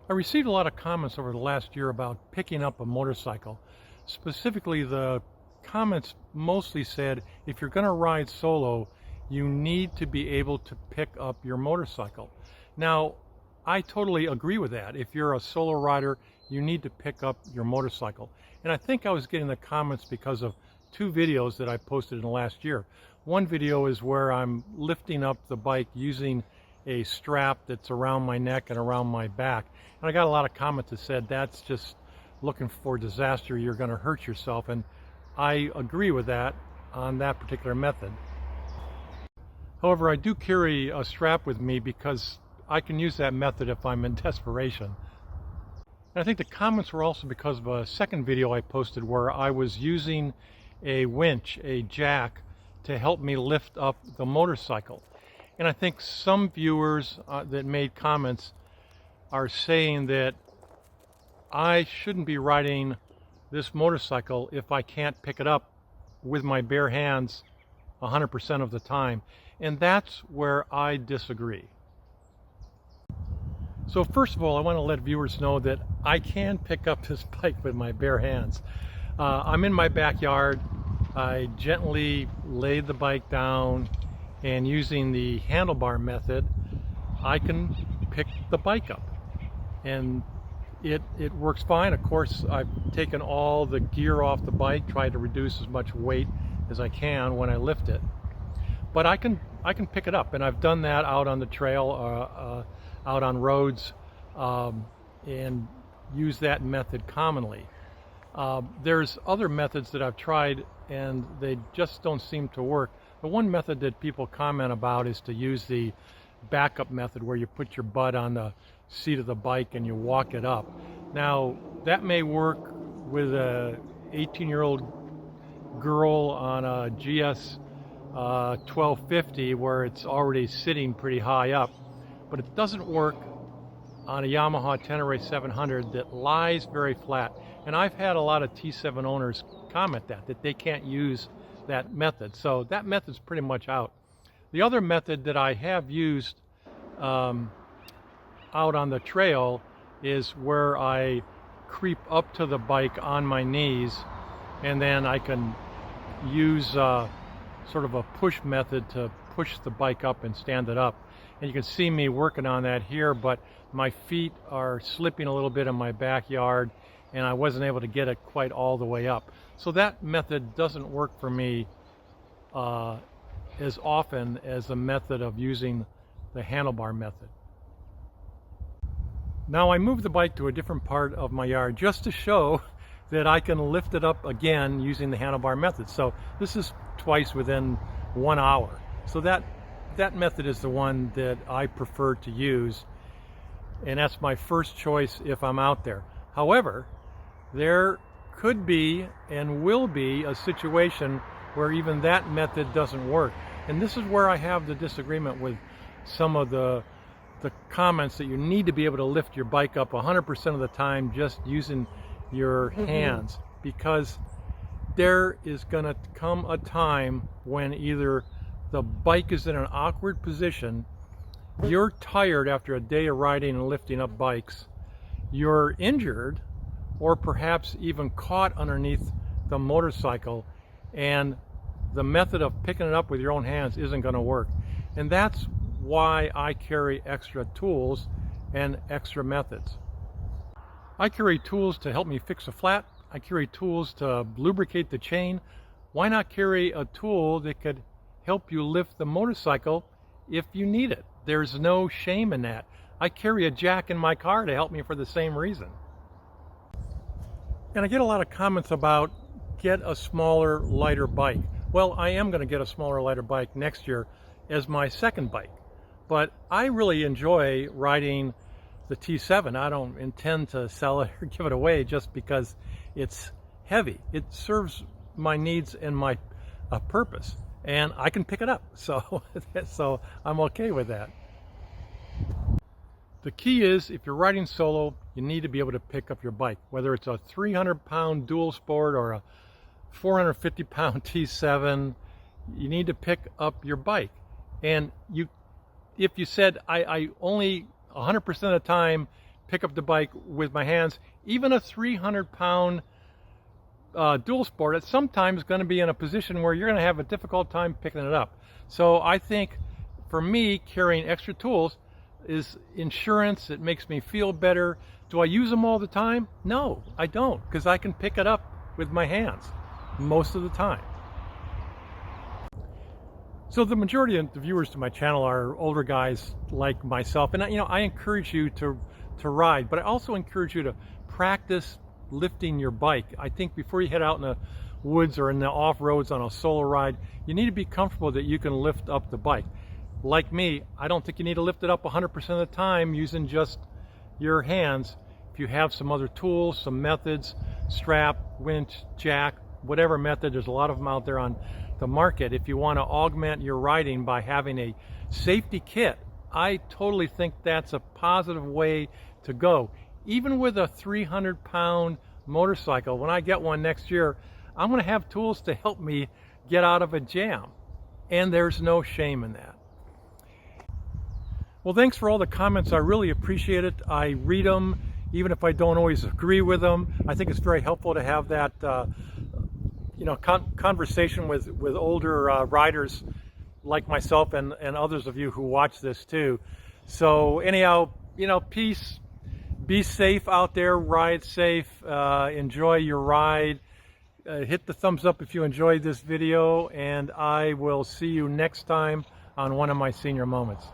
I received a lot of comments over the last year about picking up a motorcycle. Specifically, the comments mostly said if you're going to ride solo, you need to be able to pick up your motorcycle. Now, I totally agree with that. If you're a solo rider, you need to pick up your motorcycle. And I think I was getting the comments because of two videos that I posted in the last year. One video is where I'm lifting up the bike using a strap that's around my neck and around my back. And I got a lot of comments that said that's just looking for disaster, you're going to hurt yourself. And I agree with that on that particular method. However, I do carry a strap with me because I can use that method if I'm in desperation. And I think the comments were also because of a second video I posted where I was using a winch, a jack, to help me lift up the motorcycle. And I think some viewers that made comments are saying that I shouldn't be riding this motorcycle if I can't pick it up with my bare hands 100% of the time. And that's where I disagree. So first of all, I want to let viewers know that I can pick up this bike with my bare hands. I'm in my backyard. I gently laid the bike down, and using the handlebar method, I can pick the bike up. And it works fine. Of course, I've taken all the gear off the bike, tried to reduce as much weight as I can when I lift it. But I can pick it up, and I've done that out on the trail, out on roads, and use that method commonly. There's other methods that I've tried and they just don't seem to work. The one method that people comment about is to use the backup method where you put your butt on the seat of the bike and you walk it up. Now, that may work with a 18-year-old girl on a GS 1250 where it's already sitting pretty high up, but it doesn't work on a Yamaha Tenere 700 that lies very flat. And I've had a lot of T7 owners comment that they can't use that method. So that method's pretty much out. The other method that I have used out on the trail is where I creep up to the bike on my knees, and then I can use sort of a push method to push the bike up and stand it up. And you can see me working on that here, but my feet are slipping a little bit in my backyard and I wasn't able to get it quite all the way up. So that method doesn't work for me as often as the method of using the handlebar method. Now I moved the bike to a different part of my yard just to show that I can lift it up again using the handlebar method. So this is twice within 1 hour. So that method is the one that I prefer to use, and that's my first choice if I'm out there. However, there could be and will be a situation where even that method doesn't work. And this is where I have the disagreement with some of the comments that you need to be able to lift your bike up 100% of the time just using your hands, because there is going to come a time when either the bike is in an awkward position, you're tired after a day of riding and lifting up bikes, you're injured, or perhaps even caught underneath the motorcycle, and the method of picking it up with your own hands isn't going to work. And that's why I carry extra tools and extra methods. I carry tools to help me fix a flat. I carry tools to lubricate the chain. Why not carry a tool that could help you lift the motorcycle if you need it? There's no shame in that. I carry a jack in my car to help me for the same reason. And I get a lot of comments about get a smaller, lighter bike. Well, I am going to get a smaller, lighter bike next year as my second bike. But I really enjoy riding the T7. I don't intend to sell it or give it away just because it's heavy. It serves my needs and my purpose, and I can pick it up. So I'm okay with that. The key is, if you're riding solo, you need to be able to pick up your bike, whether it's a 300-pound dual sport or a 450-pound T7. You need to pick up your bike. And if you said, I only 100% of the time pick up the bike with my hands. Even a 300-pound dual sport, it's sometimes going to be in a position where you're going to have a difficult time picking it up. So I think for me, carrying extra tools is insurance. It makes me feel better. Do I use them all the time? No, I don't, because I can pick it up with my hands most of the time. So the majority of the viewers to my channel are older guys like myself, and I encourage you to ride, but I also encourage you to practice lifting your bike. I think before you head out in the woods or in the off-roads on a solo ride, you need to be comfortable that you can lift up the bike. Like me, I don't think you need to lift it up 100% of the time using just your hands. If you have some other tools, some methods, strap, winch, jack, whatever method, there's a lot of them out there on the market. If you want to augment your riding by having a safety kit, I totally think that's a positive way to go. Even with a 300-pound motorcycle, when I get one next year, I'm going to have tools to help me get out of a jam. And there's no shame in that. Well, thanks for all the comments. I really appreciate it. I read them, even if I don't always agree with them. I think it's very helpful to have that conversation with older riders like myself and others of you who watch this too. So anyhow, peace. Be safe out there. Ride safe. Enjoy your ride. Hit the thumbs up if you enjoyed this video, and I will see you next time on one of my senior moments.